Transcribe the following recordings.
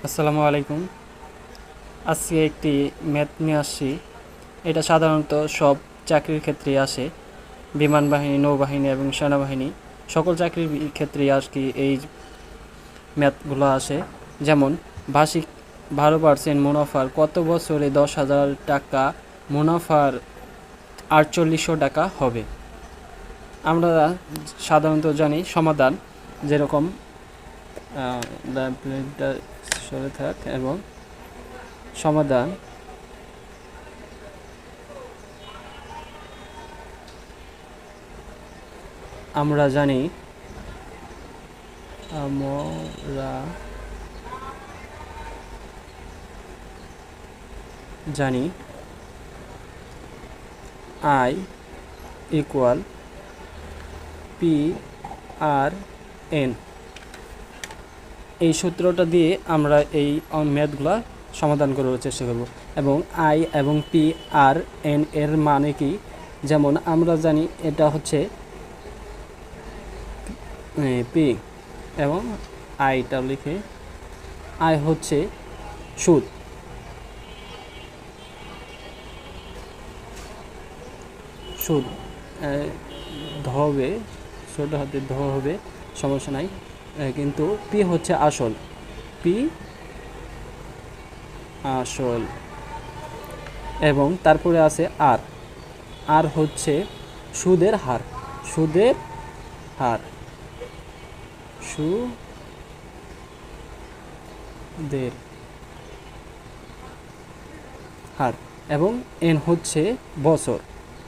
আসসালামু আলাইকুম। আজকে একটি ম্যাথ নিয়ে আসছি। এটা সাধারণত সব চাকরির ক্ষেত্রেই আসে। বিমান বাহিনী, নৌবাহিনী এবং সেনাবাহিনী সকল চাকরির ক্ষেত্রেই আর কি এই ম্যাথগুলো আসে। যেমন বার্ষিক 12% মুনাফার কত বছরে 10,000 টাকা মুনাফার 4800 টাকা হবে। আমরা সাধারণত জানি সমাধান যেরকম সরে থাক এবং সমাধান আমরা জানি I ইকুয়াল PRN। এই সূত্রটা দিয়ে আমরা এই ম্যাথগুলা সমাধান করার চেষ্টা করব। এবং I এবং PRN এর মানে কি, যেমন আমরা জানি এটা হচ্ছে P এবং আইটা লিখে I হচ্ছে সুদ, হবে ছোট হাতে হবে, সমস্যা নাই। কিন্তু পি হচ্ছে আসল, এবং তারপরে আছে আর হচ্ছে সুদের হার, এবং এন হচ্ছে বছর।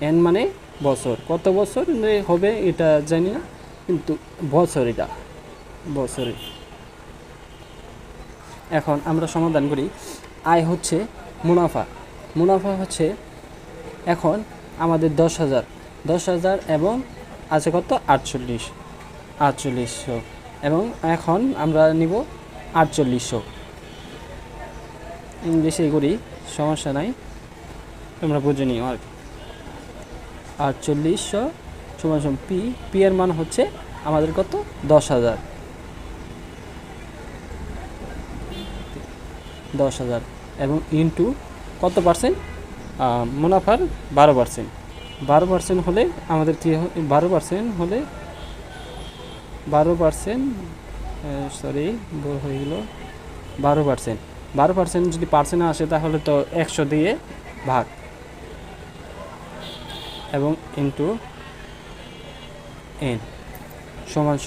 এন মানে বছর, কত বছর হবে এটা জানি না, কিন্তু বছর, এটা বছরে। এখন আমরা সমাধান করি। আয় হচ্ছে মুনাফা হচ্ছে এখন আমাদের 10,000 এবং আছে কত 4800, এবং এখন আমরা নিব 4800। ইংলিশে করি, সমস্যা নাই, তোমরা বুঝে নিও আর কি। 4800 সমান পি এর মান হচ্ছে আমাদের কত 10,000 এবং ইন্টু কত পার্সেন্ট, মুনাফার 12% হলে আমাদের কি 12% হলে 12% সরি ভুল হয়ে গেল। 12% যদি পার্সেন্টে আসে তাহলে তো 100 দিয়ে ভাগ এবং ইন্টু এন সমান